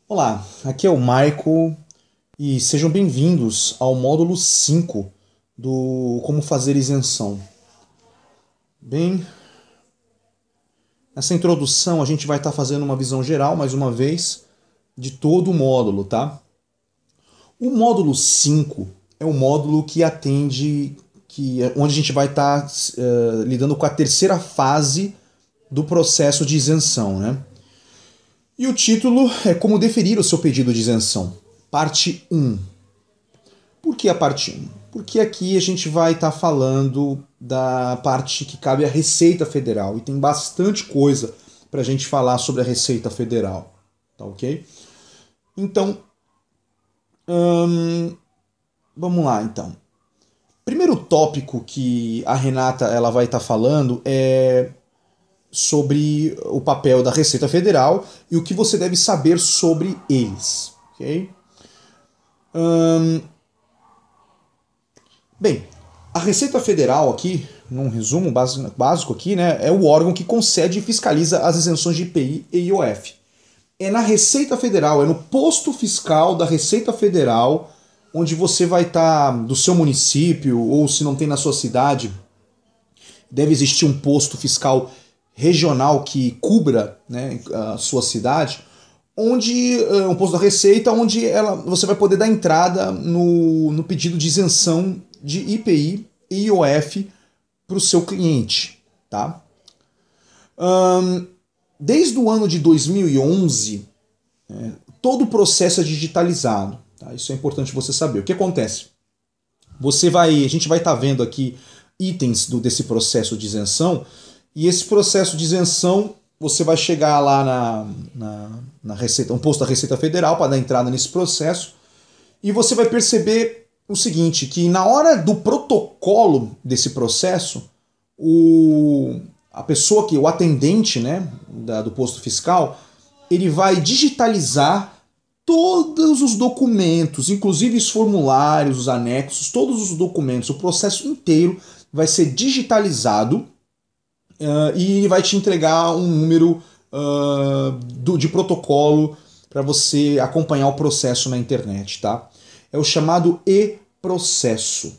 Olá, aqui é o Michael e sejam bem-vindos ao módulo 5 do Como Fazer Isenção. Bem, nessa introdução a gente vai estar fazendo uma visão geral, mais uma vez, de todo o módulo, tá? O módulo 5 é o módulo que atende, onde a gente vai estar lidando com a terceira fase do processo de isenção, né? E o título é Como Deferir o seu pedido de isenção, parte 1. Por que a parte 1? Porque aqui a gente vai estar falando da parte que cabe à Receita Federal e tem bastante coisa para a gente falar sobre a Receita Federal, tá ok? Então, vamos lá então. Primeiro tópico que a Renata ela vai estar falando é sobre o papel da Receita Federal e o que você deve saber sobre eles, ok? Bem, a Receita Federal aqui, num resumo básico aqui, né, é o órgão que concede e fiscaliza as isenções de IPI e IOF. É na Receita Federal, é no posto fiscal da Receita Federal, onde você vai estar do seu município, ou se não tem na sua cidade, deve existir um posto fiscal regional que cubra, né, a sua cidade, onde um posto da Receita, onde você vai poder dar entrada no pedido de isenção de IPI e IOF para o seu cliente, tá? Desde o ano de 2011, todo o processo é digitalizado, tá? Isso é importante você saber. O que acontece? A gente vai estar vendo aqui itens desse processo de isenção, e esse processo de isenção você vai chegar lá na Receita, um posto da Receita Federal para dar entrada nesse processo, e você vai perceber o seguinte, que na hora do protocolo desse processo, a pessoa o atendente, né, do posto fiscal, ele vai digitalizar todos os documentos, inclusive os formulários, os anexos, todos os documentos, o processo inteiro vai ser digitalizado e ele vai te entregar um número de protocolo para você acompanhar o processo na internet, tá? É o chamado e-processo.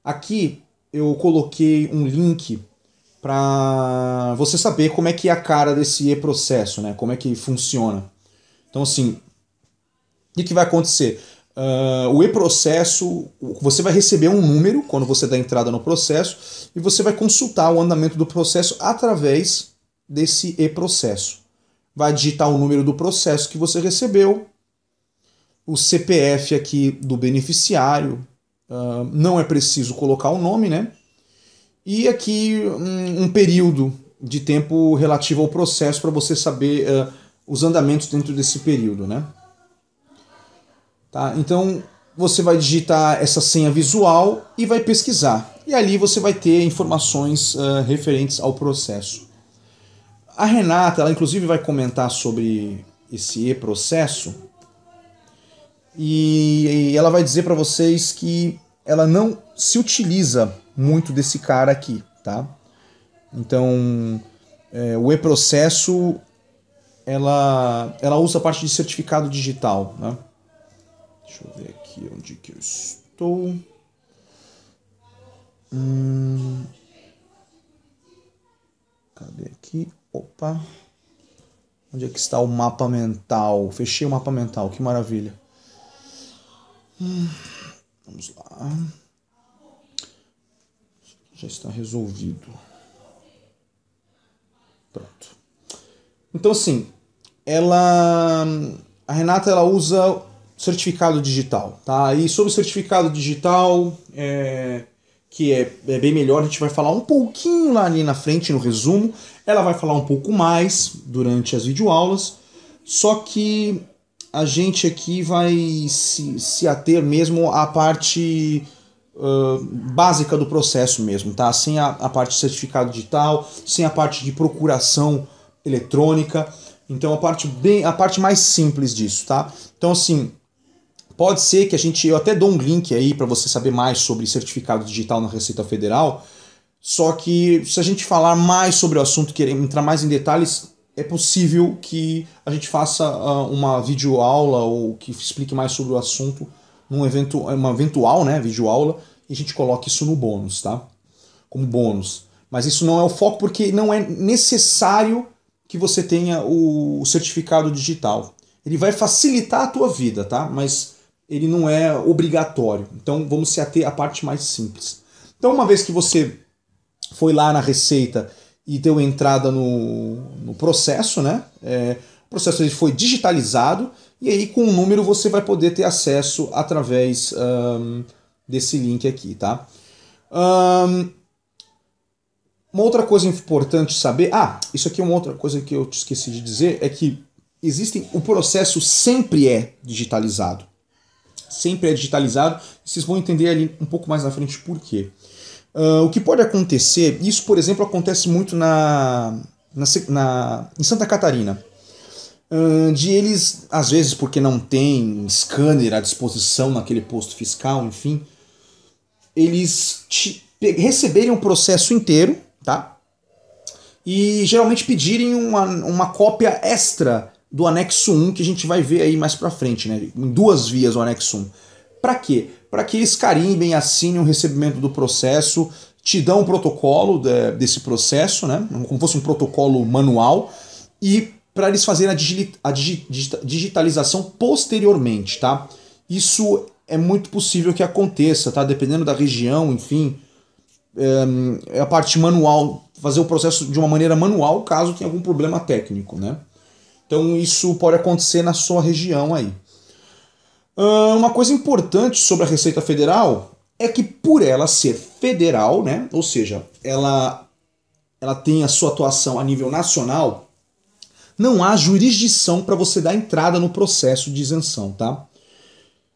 Aqui eu coloquei um link para você saber como é que é a cara desse e-processo, né? Como é que funciona. Então, assim, o que vai acontecer? O e-processo, você vai receber um número quando você dá entrada no processo e você vai consultar o andamento do processo através desse e-processo. Vai digitar o número do processo que você recebeu, o CPF aqui do beneficiário, não é preciso colocar o nome, né? E aqui um período de tempo relativo ao processo para você saber os andamentos dentro desse período, né? Tá? Então você vai digitar essa senha visual e vai pesquisar. E ali você vai ter informações referentes ao processo. A Renata, ela inclusive vai comentar sobre esse e-processo e ela vai dizer para vocês que ela não se utiliza muito desse cara aqui, tá? Então, o e-processo ela usa a parte de certificado digital, né? Deixa eu ver aqui onde que eu estou. Cadê aqui? Opa. Onde é que está o mapa mental? Fechei o mapa mental, que maravilha. Vamos lá. Já está resolvido. Pronto. Então, assim, a Renata ela usa certificado digital, tá? E sobre o certificado digital, que é bem melhor, a gente vai falar um pouquinho lá ali na frente no resumo. Ela vai falar um pouco mais durante as videoaulas, só que a gente aqui vai se ater mesmo à parte básica do processo mesmo, tá? Sem a parte de certificado digital, sem a parte de procuração eletrônica. Então a parte mais simples disso, tá? Então assim, pode ser que eu até dou um link aí para você saber mais sobre certificado digital na Receita Federal, só que se a gente falar mais sobre o assunto, querer entrar mais em detalhes, é possível que a gente faça uma videoaula ou que explique mais sobre o assunto num evento, uma eventual, né, videoaula, e a gente coloque isso no bônus, tá? Como bônus. Mas isso não é o foco porque não é necessário que você tenha o certificado digital. Ele vai facilitar a tua vida, tá? Mas ele não é obrigatório. Então vamos se ater à parte mais simples. Então uma vez que você foi lá na Receita e deu entrada no processo, né? O processo ele foi digitalizado e aí com o número você vai poder ter acesso através desse link aqui, tá? Uma outra coisa importante saber... isso aqui é uma outra coisa que eu te esqueci de dizer, é que o processo sempre é digitalizado. Sempre é digitalizado. Vocês vão entender ali um pouco mais na frente por quê. O que pode acontecer, isso por exemplo acontece muito em Santa Catarina, de eles, às vezes porque não tem scanner à disposição naquele posto fiscal, enfim, eles receberem o processo inteiro, tá? E geralmente pedirem uma cópia extra do anexo 1, que a gente vai ver aí mais pra frente, né? Em 2 vias o anexo 1. Para quê? Para que eles carimbem, assinem o recebimento do processo, te dão um protocolo desse processo, né? Como fosse um protocolo manual, e para eles fazerem a digitalização posteriormente, tá? Isso é muito possível que aconteça, tá? Dependendo da região, enfim, é a parte manual, fazer o processo de uma maneira manual, caso tenha algum problema técnico, né? Então isso pode acontecer na sua região aí. Uma coisa importante sobre a Receita Federal é que por ela ser federal, né, ou seja, ela tem a sua atuação a nível nacional, não há jurisdição para você dar entrada no processo de isenção, tá?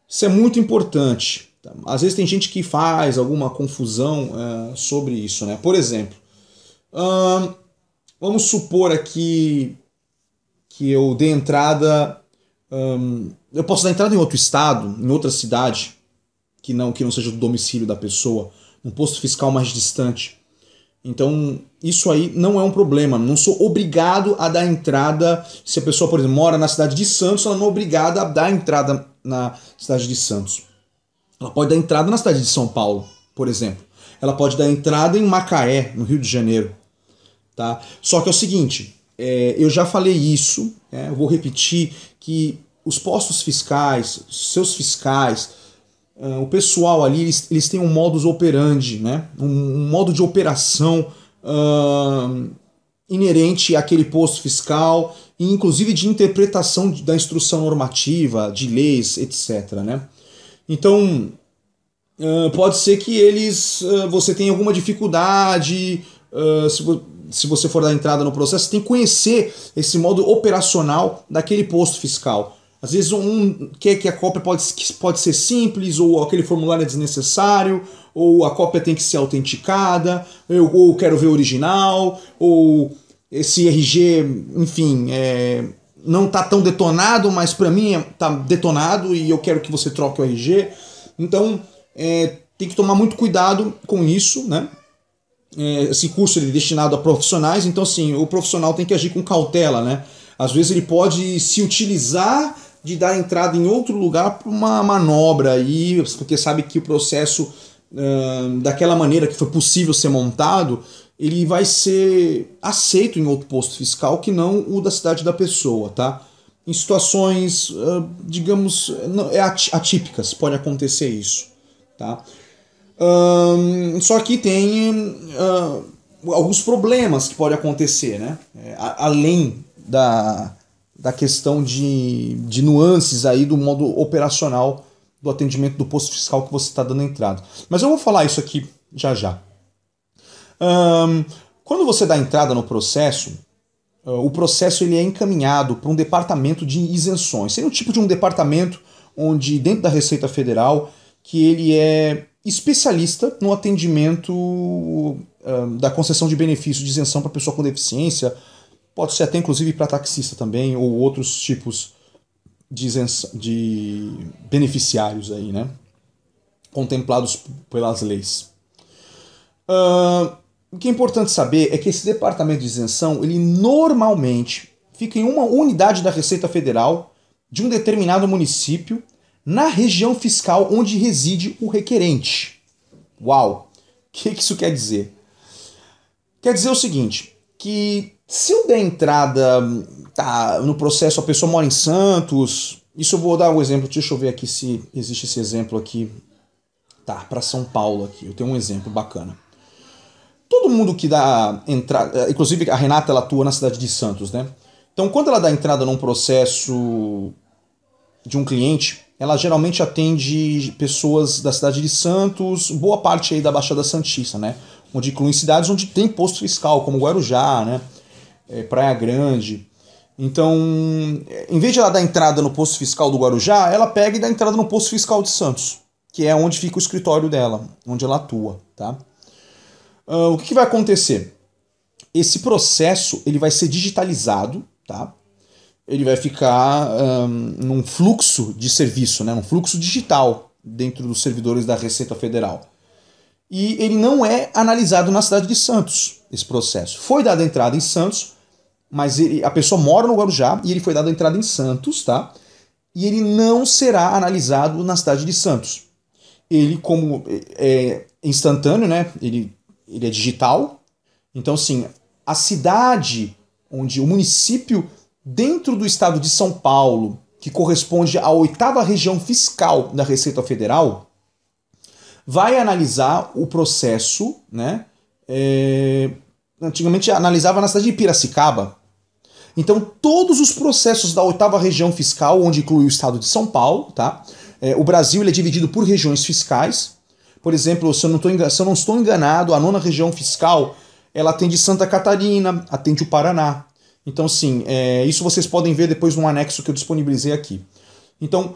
Isso é muito importante. Tá? Às vezes tem gente que faz alguma confusão sobre isso, né? Por exemplo, vamos supor aqui que eu dê entrada... eu posso dar entrada em outro estado, em outra cidade, que não seja do domicílio da pessoa, um posto fiscal mais distante. Então, isso aí não é um problema. Não sou obrigado a dar entrada. Se a pessoa, por exemplo, mora na cidade de Santos, ela não é obrigada a dar entrada na cidade de Santos. Ela pode dar entrada na cidade de São Paulo, por exemplo. Ela pode dar entrada em Macaé, no Rio de Janeiro. Tá? Só que é o seguinte, eu já falei isso, eu vou repetir, que os postos fiscais, seus fiscais, o pessoal ali, eles têm um modus operandi, né? Um modo de operação inerente àquele posto fiscal, e inclusive de interpretação da instrução normativa, de leis, etc. Né? Então, pode ser que você tenha alguma dificuldade, se você for dar entrada no processo, você tem que conhecer esse modo operacional daquele posto fiscal. Às vezes quer que a cópia pode ser simples, ou aquele formulário é desnecessário, ou a cópia tem que ser autenticada, ou quero ver o original, ou esse RG, enfim, não está tão detonado, mas para mim está detonado e eu quero que você troque o RG. Então tem que tomar muito cuidado com isso, né? Esse curso ele é destinado a profissionais, então assim, o profissional tem que agir com cautela, né? Às vezes ele pode se utilizar de dar entrada em outro lugar para uma manobra aí, porque sabe que o processo daquela maneira que foi possível ser montado, ele vai ser aceito em outro posto fiscal que não o da cidade da pessoa, tá? Em situações, digamos, atípicas, pode acontecer isso, tá? Só que tem alguns problemas que podem acontecer, né? Além da questão de nuances aí do modo operacional do atendimento do posto fiscal que você está dando entrada. Mas eu vou falar isso aqui já já. Quando você dá entrada no processo, o processo ele é encaminhado para um departamento de isenções. Seria um tipo de um departamento onde, dentro da Receita Federal, que ele é especialista no atendimento da concessão de benefícios de isenção para pessoa com deficiência, pode ser até inclusive para taxista também, ou outros tipos de beneficiários aí, né? Contemplados pelas leis. O que é importante saber é que esse departamento de isenção, ele normalmente fica em uma unidade da Receita Federal de um determinado município na região fiscal onde reside o requerente. Uau! O que isso quer dizer? Quer dizer o seguinte, que se eu der entrada no processo, a pessoa mora em Santos, isso eu vou dar um exemplo, deixa eu ver aqui se existe esse exemplo aqui. Tá, para São Paulo aqui, eu tenho um exemplo bacana. Todo mundo que dá entrada, inclusive a Renata, ela atua na cidade de Santos, né? Então, quando ela dá entrada num processo de um cliente, ela geralmente atende pessoas da cidade de Santos, boa parte aí da Baixada Santista, né? Onde incluem cidades onde tem posto fiscal, como Guarujá, né? Praia Grande. Então, em vez de ela dar entrada no posto fiscal do Guarujá, ela pega e dá entrada no posto fiscal de Santos, que é onde fica o escritório dela, onde ela atua, tá? O que vai acontecer? Esse processo ele vai ser digitalizado, tá? Ele vai ficar num fluxo de serviço, né? Num fluxo digital dentro dos servidores da Receita Federal. E ele não é analisado na cidade de Santos, esse processo. Foi dada entrada em Santos, mas a pessoa mora no Guarujá e ele foi dado entrada em Santos, tá? E ele não será analisado na cidade de Santos. Ele, como é instantâneo, né? Ele é digital. Então, assim, a cidade onde o município dentro do estado de São Paulo, que corresponde à 8ª região fiscal da Receita Federal, vai analisar o processo, né? Antigamente analisava na cidade de Piracicaba. Então, todos os processos da 8ª região fiscal, onde inclui o estado de São Paulo, tá? O Brasil ele é dividido por regiões fiscais. Por exemplo, se eu não estou enganado, a 9ª região fiscal ela atende Santa Catarina, atende o Paraná. Então, sim, isso vocês podem ver depois no anexo que eu disponibilizei aqui. Então,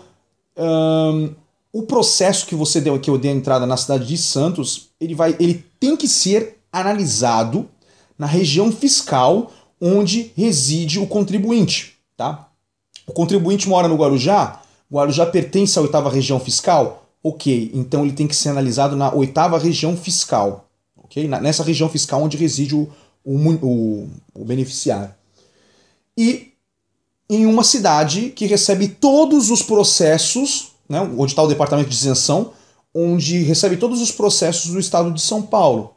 o processo que eu dei a entrada na cidade de Santos, ele tem que ser analisado na região fiscal onde reside o contribuinte, tá? O contribuinte mora no Guarujá, Guarujá pertence à 8ª região fiscal, ok, então ele tem que ser analisado na 8ª região fiscal, ok? Nessa região fiscal onde reside o beneficiário. E em uma cidade que recebe todos os processos, né, onde está o departamento de isenção, onde recebe todos os processos do estado de São Paulo.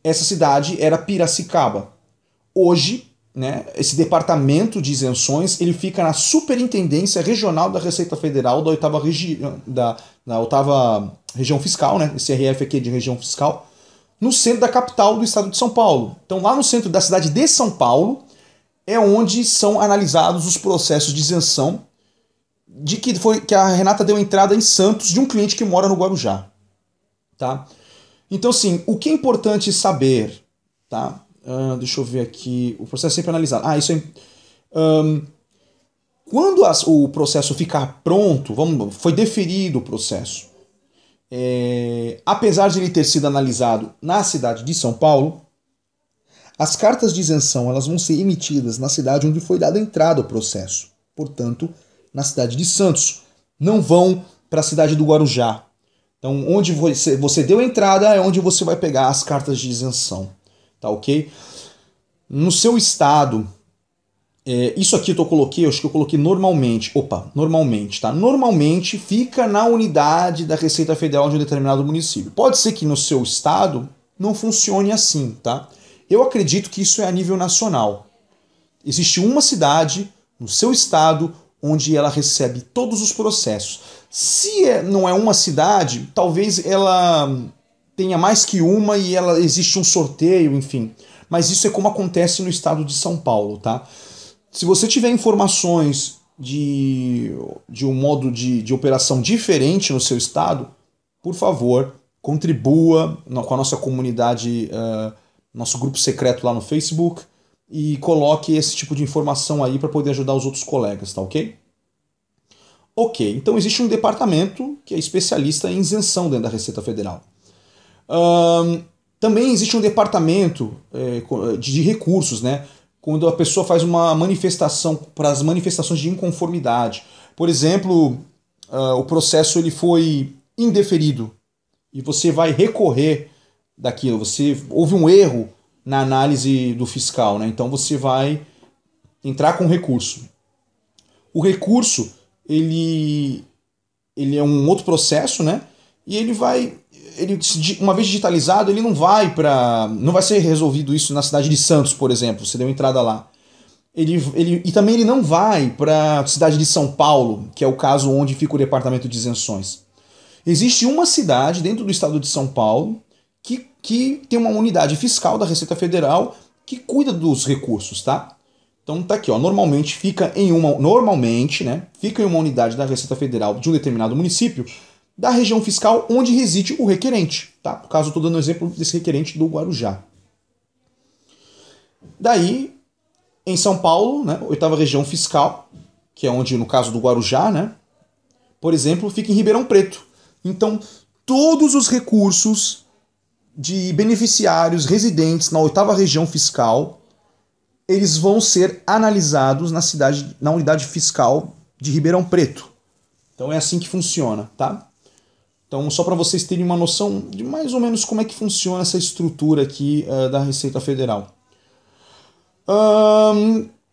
Essa cidade era Piracicaba. Hoje, né, esse departamento de isenções ele fica na Superintendência Regional da Receita Federal da 8ª região fiscal, né, esse RF aqui é de região fiscal, no centro da capital do estado de São Paulo. Então, lá no centro da cidade de São Paulo, é onde são analisados os processos de isenção de que a Renata deu entrada em Santos de um cliente que mora no Guarujá. Tá? Então, assim, o que é importante saber, tá? Deixa eu ver aqui, o processo é sempre analisado. Isso é... quando o processo ficar pronto, foi deferido o processo, apesar de ele ter sido analisado na cidade de São Paulo, as cartas de isenção elas vão ser emitidas na cidade onde foi dada entrada ao processo. Portanto, na cidade de Santos. Não vão para a cidade do Guarujá. Então, onde você deu a entrada é onde você vai pegar as cartas de isenção. Tá ok? No seu estado, isso aqui acho que eu coloquei normalmente. Normalmente, tá? Normalmente fica na unidade da Receita Federal de um determinado município. Pode ser que no seu estado não funcione assim, tá? Eu acredito que isso é a nível nacional. Existe uma cidade no seu estado onde ela recebe todos os processos. Se não é uma cidade, talvez ela tenha mais que uma e existe um sorteio, enfim. Mas isso é como acontece no estado de São Paulo, tá? Se você tiver informações de um modo de operação diferente no seu estado, por favor, contribua com a nossa comunidade, nosso grupo secreto lá no Facebook, e coloque esse tipo de informação aí para poder ajudar os outros colegas, tá ok? Ok, então existe um departamento que é especialista em isenção dentro da Receita Federal. Também existe um departamento de recursos, né? Quando a pessoa faz uma manifestação para as manifestações de inconformidade. Por exemplo, o processo ele foi indeferido e você vai recorrer daquilo. Houve um erro na análise do fiscal, né? Então você vai entrar com recurso. O recurso, ele é um outro processo, né? E uma vez digitalizado, ele não vai ser resolvido isso na cidade de Santos, por exemplo, você deu entrada lá. E também ele não vai para a cidade de São Paulo, que é o caso onde fica o departamento de isenções. Existe uma cidade dentro do estado de São Paulo que tem uma unidade fiscal da Receita Federal que cuida dos recursos, tá? Então tá aqui, ó, normalmente fica em uma unidade da Receita Federal de um determinado município da região fiscal onde reside o requerente, tá? No caso, eu estou dando o exemplo desse requerente do Guarujá. Daí, em São Paulo, né, 8ª região fiscal, que é onde, no caso do Guarujá, né, por exemplo, fica em Ribeirão Preto. Então, todos os recursos de beneficiários residentes na 8ª região fiscal, eles vão ser analisados na unidade fiscal de Ribeirão Preto. Então é assim que funciona, tá? Então, só para vocês terem uma noção de mais ou menos como é que funciona essa estrutura aqui da Receita Federal.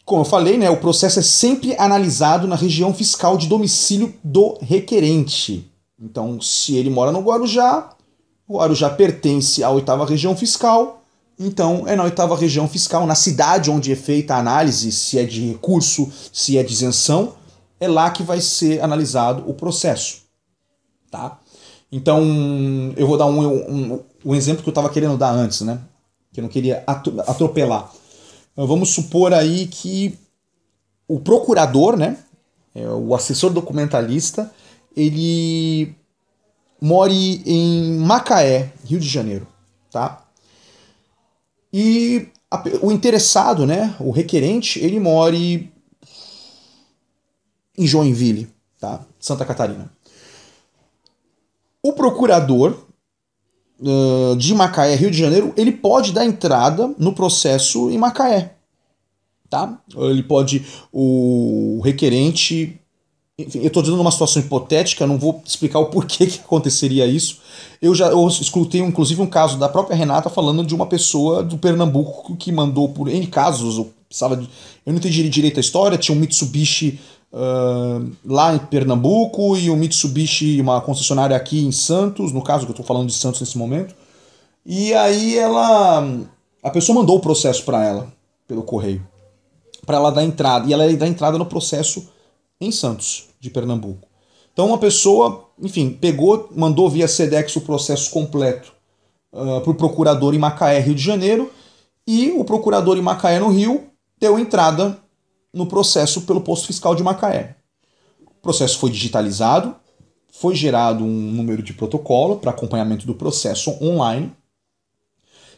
Como eu falei, né, o processo é sempre analisado na região fiscal de domicílio do requerente. Então, se ele mora no Guarujá, o Guarujá pertence à 8ª região fiscal, então é na 8ª região fiscal, na cidade onde é feita a análise, se é de recurso, se é de isenção, é lá que vai ser analisado o processo. Tá? Então, eu vou dar um exemplo que eu estava querendo dar antes, né? Que eu não queria atropelar. Vamos supor aí que o procurador, né, o assessor documentalista, ele more em Macaé, Rio de Janeiro, tá? E o interessado, né, o requerente, ele more em Joinville, tá? Santa Catarina. O procurador de Macaé, Rio de Janeiro, ele pode dar entrada no processo em Macaé, tá? O requerente, enfim, eu estou dando uma situação hipotética, não vou explicar o porquê que aconteceria isso. Eu escutei, inclusive, um caso da própria Renata falando de uma pessoa do Pernambuco que mandou por N casos, eu não entendi direito a história, tinha um Mitsubishi lá em Pernambuco e um Mitsubishi, uma concessionária aqui em Santos, no caso que eu estou falando de Santos nesse momento, e aí a pessoa mandou o processo para ela, pelo correio, para ela dar entrada, e ela ia dar entrada no processo em Santos, de Pernambuco. Então uma pessoa, enfim, mandou via Sedex o processo completo para o procurador em Macaé, Rio de Janeiro, e o procurador em Macaé, no Rio, deu entrada no processo pelo posto fiscal de Macaé. O processo foi digitalizado, foi gerado um número de protocolo para acompanhamento do processo online,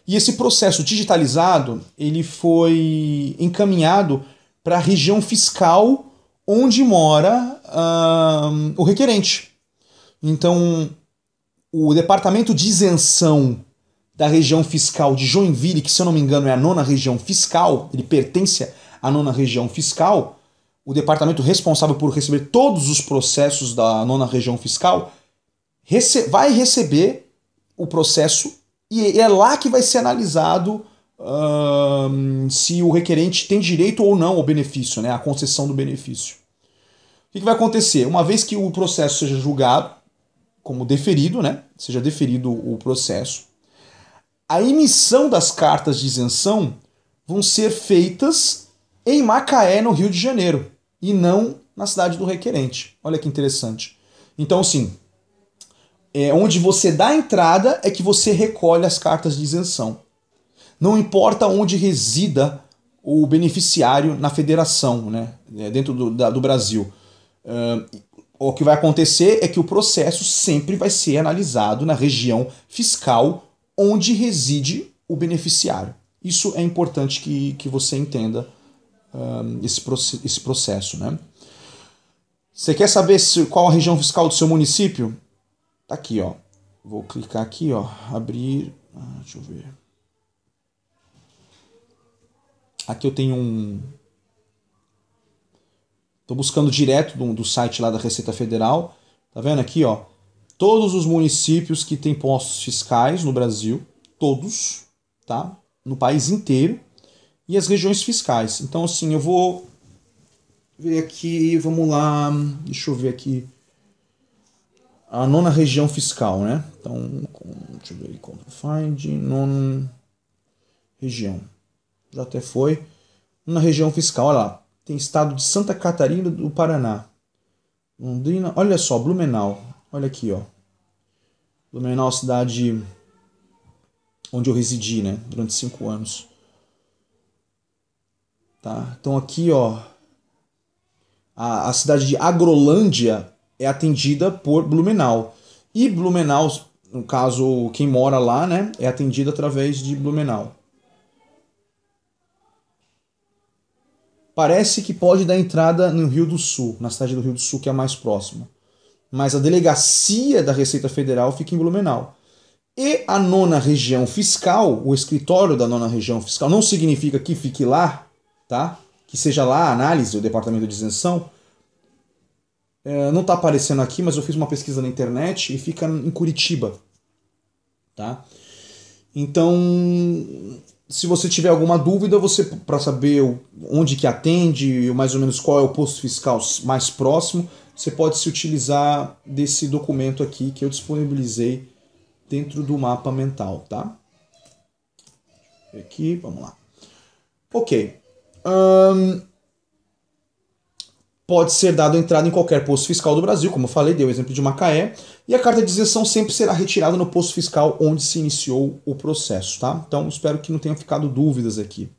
e esse processo digitalizado ele foi encaminhado para a região fiscal onde mora o requerente. Então, o departamento de isenção da região fiscal de Joinville, que se eu não me engano é a 9ª região fiscal, ele pertence à 9ª região fiscal, o departamento responsável por receber todos os processos da 9ª região fiscal, vai receber o processo e é lá que vai ser analisado se o requerente tem direito ou não ao benefício, né, à concessão do benefício. O que vai acontecer? Uma vez que o processo seja julgado como deferido, né, seja deferido o processo, a emissão das cartas de isenção vão ser feitas em Macaé, no Rio de Janeiro, e não na cidade do requerente. Olha que interessante. Então, sim, onde você dá a entrada é que você recolhe as cartas de isenção. Não importa onde resida o beneficiário na federação, né, dentro do Brasil. O que vai acontecer é que o processo sempre vai ser analisado na região fiscal onde reside o beneficiário. Isso é importante que você entenda esse processo, né? Você quer saber qual a região fiscal do seu município? Tá aqui, ó. Vou clicar aqui, ó. Abrir. Deixa eu ver. Aqui eu tenho Estou buscando direto do site lá da Receita Federal. Tá vendo aqui, ó? Todos os municípios que têm postos fiscais no Brasil, todos, tá? No país inteiro. e as regiões fiscais. Então, assim, eu vou ver aqui, vamos lá, deixa eu ver aqui, a nona região fiscal, né? Então, deixa eu ver aí, find, nona região, já até foi. Nona região fiscal, olha lá, tem estado de Santa Catarina do Paraná, Londrina, olha só, Blumenau, olha aqui, ó. Blumenau, cidade onde eu residi, né, durante 5 anos. Tá? Então aqui, ó, a cidade de Agrolândia é atendida por Blumenau. E Blumenau, no caso, quem mora lá, né, é atendido através de Blumenau. Parece que pode dar entrada no Rio do Sul, na cidade do Rio do Sul, que é a mais próxima. Mas a delegacia da Receita Federal fica em Blumenau. E a nona região fiscal, o escritório da nona região fiscal, não significa que fique lá, tá? Que seja lá a análise, o departamento de isenção. Não está aparecendo aqui, mas eu fiz uma pesquisa na internet e fica em Curitiba, tá? Então, se você tiver alguma dúvida, você para saber onde que atende, mais ou menos qual é o posto fiscal mais próximo, você pode se utilizar desse documento aqui que eu disponibilizei dentro do mapa mental, tá? Aqui, vamos lá. Ok. Pode ser dado entrada em qualquer posto fiscal do Brasil, como eu falei, dei o exemplo de Macaé, e a carta de isenção sempre será retirada no posto fiscal onde se iniciou o processo, tá? Então, espero que não tenham ficado dúvidas aqui.